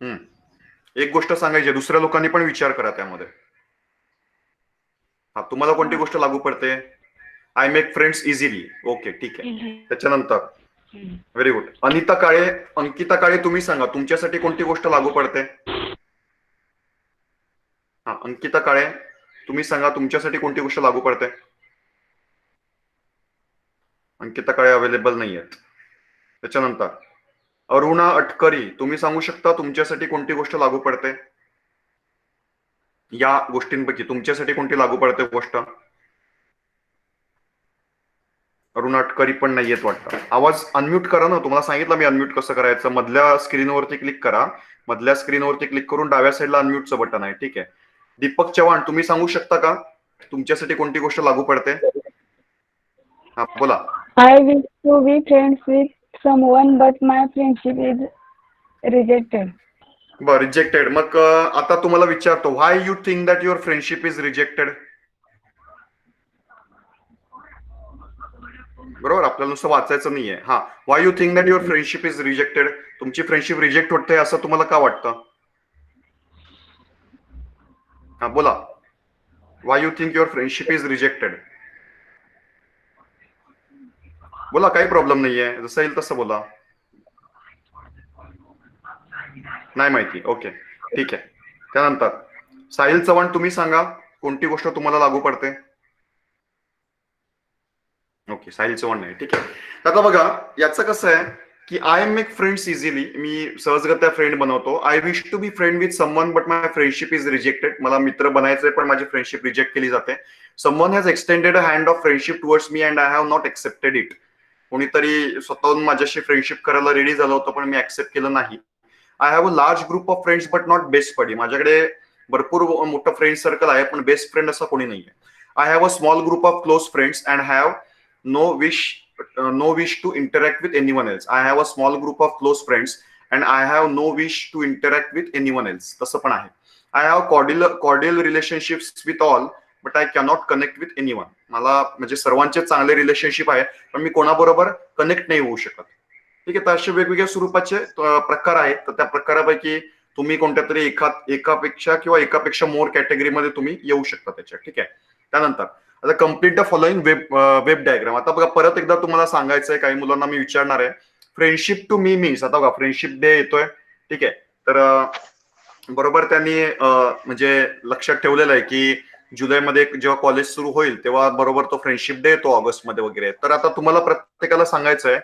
एक गोष्ट सांगायची, दुसऱ्या लोकांनी पण विचार करा त्यामध्ये. हा, तुम्हाला कोणती गोष्ट लागू पडते? I make friends easily. Okay, ठीक आहे. त्याच्यानंतर व्हेरी गुड. अंकिता काळे तुम्ही सांगा तुमच्यासाठी कोणती गोष्ट लागू पडते? हा, अंकिता काळे तुम्ही सांगा तुमच्यासाठी कोणती गोष्ट लागू पडते? अंकिता काळे अवेलेबल नाही आहेत. त्याच्यानंतर अरुणा अटकरी तुम्ही सांगू शकता तुमच्यासाठी कोणती गोष्ट लागू पडते? या गोष्टींपैकी तुमच्यासाठी कोणती लागू पडते गोष्ट? अरुणा अटकरी पण नाहीयेत वाटतं. आवाज अनम्यूट करा ना, तुम्हाला सांगितलं मी अनम्यूट कसं करायचं. मधल्या स्क्रीनवरती क्लिक करा, मधल्या स्क्रीनवरती क्लिक करून डाव्या साईडला अनम्यूटचं बटन आहे. ठीक आहे. दीपक चव्हाण तुम्ही सांगू शकता का तुमच्यासाठी कोणती गोष्ट लागू पडते? हा, बोला. I wish to be friends with someone, but my friendship is rejected. बरं, रिजेक्टेड. मग आता तुम्हाला विचारतो, why you think that your friendship is rejected? बरोबर, आपल्याला नुसतं वाचायचं नाहीये. हा, why you think that your friendship is rejected? तुमची फ्रेंडशिप रिजेक्ट होते असं तुम्हाला का वाटतं? हा, बोला. Why you think your friendship is rejected? बोला, काही प्रॉब्लेम नाहीये, जसं येईल तसं बोला. नाही माहिती. ओके, ठीक आहे. त्यानंतर साहिल चव्हाण तुम्ही सांगा कोणती गोष्ट तुम्हाला लागू पडते? ओके, साहिल चव्हाण नाही. ठीक आहे. आता बघा, याचं कसं आहे की आय मेक फ्रेंड्स इझिली, मी सहजगत्या फ्रेंड बनवतो. I wish to be friend with someone but my friendship is rejected. मला मित्र बनायचंय पण माझी फ्रेंडशिप रिजेक्ट केली जाते. Someone has extended a hand of friendship towards me and I have not accepted it. कोणीतरी स्वतःहून माझ्याशी फ्रेंडशिप करायला रेडी झालं होतं पण मी ऍक्सेप्ट केलं नाही. I have a large group of friends but not best buddy. माझ्याकडे भरपूर मोठं फ्रेंड सर्कल आहे पण बेस्ट फ्रेंड असं कोणी नाहीये. I have a small group of close friends and have no wish to interact with anyone else. I have a small group of close friends and I have no wish to interact with anyone else. तसं पण आहे. I have cordial relationships with all but I cannot connect with anyone. मला म्हणजे सर्वांचे चांगले relationship आहे पण मी कोणाबरोबर कनेक्ट नाही होऊ शकत. ठीक आहे. तर असे वेगवेगळ्या स्वरूपाचे प्रकार आहेत. तर त्या प्रकारापैकी तुम्ही कोणत्या तरी एकापेक्षा मोर कॅटेगरीमध्ये तुम्ही येऊ शकता त्याच्या. ठीक आहे. त्यानंतर आता complete the following web diagram. आता बघा, परत एकदा तुम्हाला सांगायचंय, काही मुलांना मी विचारणार आहे. फ्रेंडशिप टू मी मीन्स, आता बघा फ्रेंडशिप डे येतोय. ठीक आहे. तर बरोबर त्यांनी म्हणजे लक्षात ठेवलेलं आहे की जुलैमध्ये जेव्हा कॉलेज सुरू होईल तेव्हा बरोबर तो फ्रेंडशिप डे येतो ऑगस्टमध्ये वगैरे. तर आता तुम्हाला प्रत्येकाला सांगायचं आहे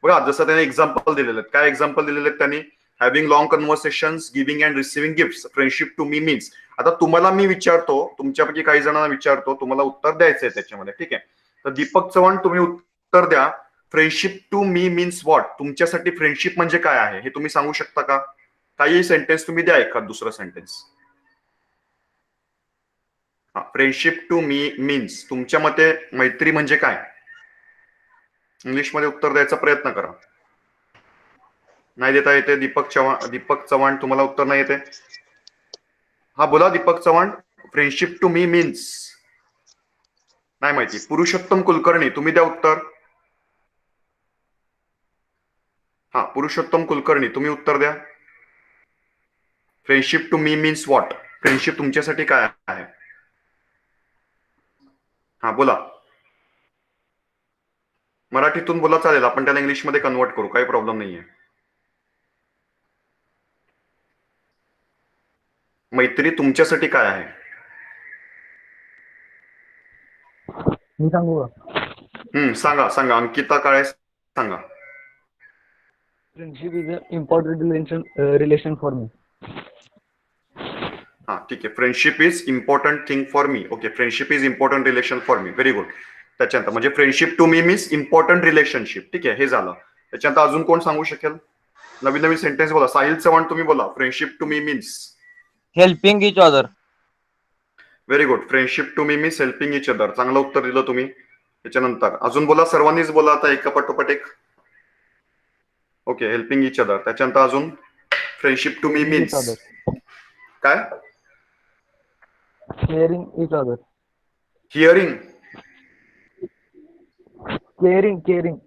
बघा, जसं त्यांनी एक्झाम्पल दिलेले आहेत. काय एक्झाम्पल दिलेले आहेत त्यांनी? Having long conversations, giving and receiving gifts. Friendship to me means. आता तुम्हाला मी विचारतो, तुमच्यापैकी काही जणांना विचारतो, तुम्हाला उत्तर द्यायचंय त्याच्यामध्ये. ठीक आहे. तर दीपक चव्हाण तुम्ही उत्तर द्या. Friendship to me means what? तुमच्यासाठी फ्रेंडशिप म्हणजे काय आहे हे तुम्ही सांगू शकता का? काही सेंटेन्स तुम्ही द्या, एखाद दुसरं सेंटेन्स. हा, फ्रेंडशिप टू मी मीन्स तुमच्या मते मैत्री म्हणजे काय? इंग्लिशमध्ये उत्तर द्यायचा प्रयत्न करा. नाही देता येते दीपक चव्हाण तुम्हाला उत्तर नाही येते? हा, बोला Deepak Chavan. Friendship to me means नाही माहिती. पुरुषोत्तम कुलकर्णी तुम्ही द्या उत्तर. हा, पुरुषोत्तम कुलकर्णी तुम्ही उत्तर द्या. Friendship to me means what? Friendship तुमच्यासाठी काय आहे? हा, बोला. मराठीतून बोला चालेल, आपण त्याला इंग्लिशमध्ये कन्वर्ट करू, काही प्रॉब्लेम नाहीये. मैत्री तुमच्यासाठी काय आहे? मी सांगू का? सांगा सांगा. अंकिता काळे सांगा. Friendship is a important relation for me. हा, ठीक आहे. Friendship is important thing for me. Okay, friendship is important relation for me. Very good. त्याच्यानंतर म्हणजे friendship to me means important relationship. ठीक आहे, हे झालं. त्याच्यानंतर अजून कोण सांगू शकेल? नवीन नवीन सेंटेन्स बोला. साहिल चव्हाण तुम्ही बोला. Friendship to me means helping each other. Very good. Friendship to me means helping each other. चांगलं उत्तर दिलं तुम्ही. त्याच्यानंतर अजून बोला, सर्वांनीच बोला आता एका पाठोपाठ एक. Okay, helping each other. त्याच्यानंतर अजून फ्रेंडशिप टू मी मीन्स काय? Caring each other. Hearing. Caring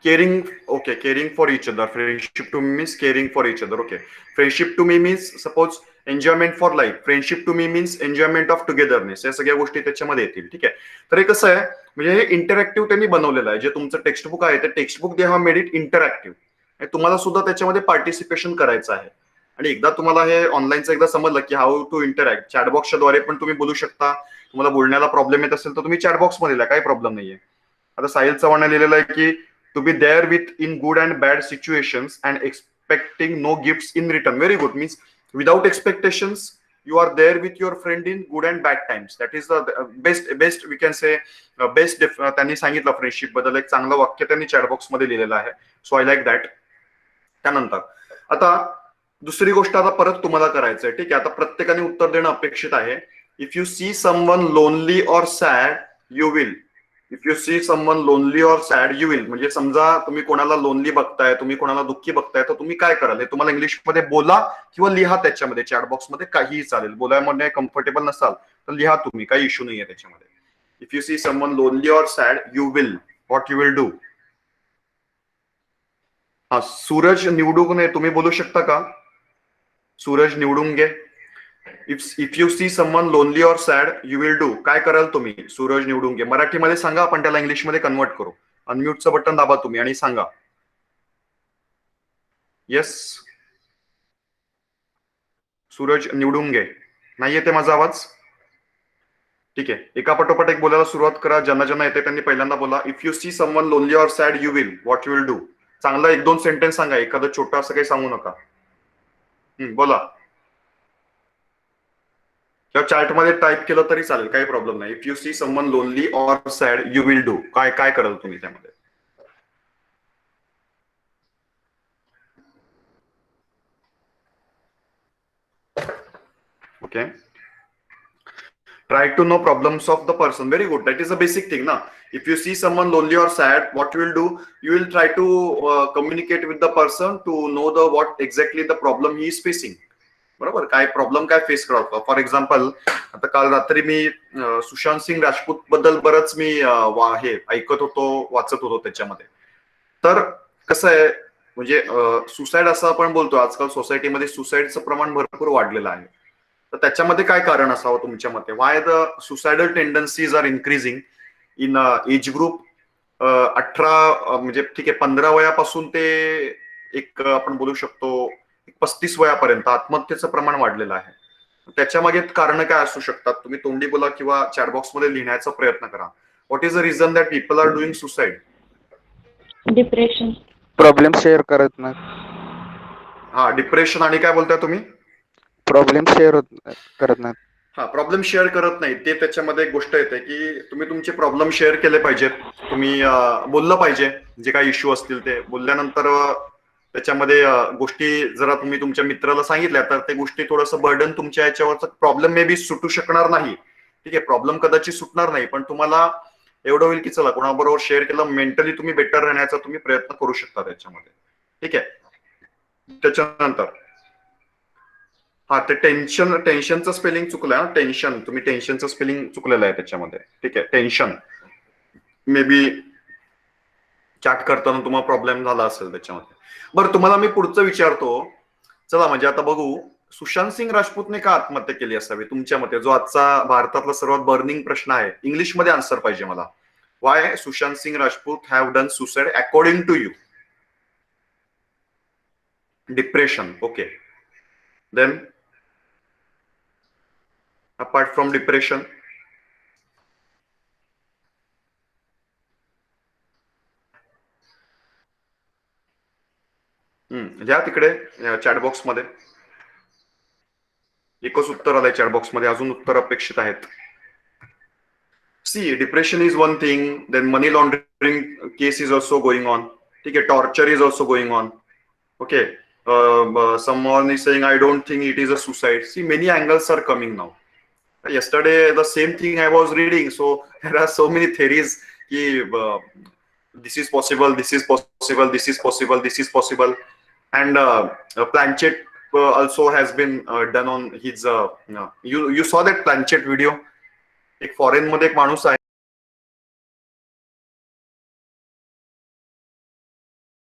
Caring, okay, caring for each other. Friendship to me means caring for each other. Okay. Friendship to me means suppose enjoyment for life. Friendship to me means enjoyment of togetherness. या सगळ्या गोष्टी त्याच्यामध्ये येतील. ठीक आहे. तर हे कसं आहे म्हणजे हे इंटरॅक्टिव्ह त्यांनी बनवलेलं आहे. जे तुमचं टेक्स्टबुक आहे ते textbook they have made it interactive. तुम्हाला सुद्धा त्याच्यामध्ये पार्टिसिपेशन करायचं आहे. आणि एकदा तुम्हाला हे ऑनलाईनचं एकदा समजलं की हाऊ टू इंटरॅक्ट, चॅटबॉक्सच्या द्वारे पण तुम्ही बोलू शकता. तुम्हाला बोलण्याला प्रॉब्लेम येत असेल तर तुम्ही चॅटबॉक्स मध्ये लिहा, काही प्रॉब्लेम नाहीये. आता साहिल चव्हाण लिहिलेलं आहे की to be there with in good and bad situations and expecting no gifts in return. Very good. Means without expectations you are there with your friend in good and bad times. That is the best we can say best. त्यांनी सांगितलं friendship बद्दल एक चांगलं वाक्य त्यांनी chatbox मध्ये लिहिलेलं आहे. So I like that. त्यानंतर आता दुसरी गोष्ट आता परत तुम्हाला करायचंय. ठीक आहे. आता प्रत्येकाने उत्तर देणं अपेक्षित आहे. If you see someone lonely or sad you will. If you see someone lonely or sad you will म्हणजे समजा तुम्ही कोणाला लोनली बघताय, तुम्ही कोणाला दुःखी बघताय, तर तुम्ही काय कराल हे तुम्हाला इंग्लिशमध्ये बोला किंवा लिहा. त्याच्यामध्ये चॅटबॉक्स मध्ये काहीही चालेल. बोलायमध्ये कम्फर्टेबल नसाल तर लिहा तुम्ही, काही इश्यू नाहीये त्याच्यामध्ये. If you see someone lonely or sad you will what you will do. हा, सूरज निवडून तुम्ही बोलू शकता का? सूरज निवडून घे. If you see someone lonely or sad you will do. काय कराल तुम्ही? सूरज निवडून घे. मराठीमध्ये सांगा, आपण त्याला इंग्लिशमध्ये कन्वर्ट करू. अनम्यूटचं बटन दाबा तुम्ही आणि सांगा. येस, सूरज निवडून घे. नाही येते माझा आवाज? ठीक आहे. एका पाठोपाठ एक बोलायला सुरुवात करा. ज्यांना ज्यांना येते त्यांनी पहिल्यांदा बोला. If you see someone lonely or sad you will what you will do. चांगला 1-2 सेंटेन्स सांगा. एखादं छोटं असं काही सांगू नका. बोला. किंवा चॅट मध्ये टाईप केलं तरी चालेल, काही प्रॉब्लेम नाही. If you see someone lonely or sad you will do. काय काय कराल तुम्ही त्यामध्ये? Okay. Try to know problems of the person. Very good. That is a basic thing ना. If you see someone lonely or sad what you will do. You will try to communicate with the person to know the what exactly the problem he is facing. बरोबर. काय problem काय face करतो. For example आता काल रात्री मी सुशांत सिंग राजपूत बद्दल बरंच मी हे ऐकत होतो, वाचत होतो त्याच्यामध्ये. तर कसं आहे म्हणजे सुसाईड असं आपण बोलतो आजकाल सोसायटीमध्ये सुसाईडचं प्रमाण भरपूर वाढलेलं आहे. तर त्याच्यामध्ये काय कारण असावं तुमच्या मते? Why the suicidal tendencies are increasing in age group 18 म्हणजे ठीक आहे 15 वयापासून ते एक आपण बोलू शकतो 35 वयापर्यंत आत्महत्येचं प्रमाण वाढलेलं आहे. त्याच्या मागे कारण काय असू शकतात? तुम्ही तोंडी बोला किंवा चॅटबॉक्स मध्ये लिहिण्याचा प्रयत्न करा. What is the reason that people are doing suicide? Depression. Problem share करत नाही. हा, डिप्रेशन. आणि काय बोलताय तुम्ही? प्रॉब्लेम शेअर करत नाही. हा, प्रॉब्लेम शेअर करत नाही. ते त्याच्यामध्ये एक गोष्ट येते की तुम्ही तुमचे प्रॉब्लेम शेअर केले पाहिजेत. तुम्ही बोललं पाहिजे जे काही इश्यू असतील ते. बोलल्यानंतर त्याच्यामध्ये गोष्टी जरा तुम्ही तुमच्या मित्राला सांगितल्या तर ते गोष्टी थोडंसं बर्डन तुमच्या याच्यावरचा प्रॉब्लेम मे बी सुटू शकणार नाही. ठीक आहे. प्रॉब्लेम कदाचित सुटणार नाही पण तुम्हाला एवढं होईल की चला कोणाबरोबर शेअर केलं, मेंटली तुम्ही बेटर राहण्याचा तुम्ही प्रयत्न करू शकता त्याच्यामध्ये. ठीक आहे. त्याच्यानंतर हा, ते टेन्शनचं स्पेलिंग चुकलंय ना. टेन्शन, तुम्ही टेन्शनचं स्पेलिंग चुकलेलं आहे त्याच्यामध्ये. ठीक आहे. टेन्शन मे बी चॅट करताना तुम्हाला प्रॉब्लेम झाला असेल त्याच्यामध्ये. बरं, तुम्हाला मी पुढचं विचारतो. चला म्हणजे आता बघू सुशांत सिंग राजपूतने का आत्महत्या केली असावी तुमच्या मते, जो आजचा भारतातला सर्वात बर्निंग प्रश्न आहे. इंग्लिशमध्ये आन्सर पाहिजे मला. Why Sushant Singh Rajput have done suicide according to you? Depression. Okay. Then apart from depression? द्या तिकडे चॅटबॉक्स मध्ये. एकच उत्तर आलंय चॅटबॉक्स मध्ये, अजून उत्तर अपेक्षित आहेत. See, depression is one thing. Then money laundering case is also going on. ठीक आहे. Torture is also going on. Okay. someone is saying I don't think it is a suicide. See, many angles are coming now. Yesterday the same thing I was reading, so there are so many theories ki this is possible, this is possible, this is possible, this is possible. And Planchet also has been done on his you saw that Planchet video. एक foreign मध्ये एक माणूस आहे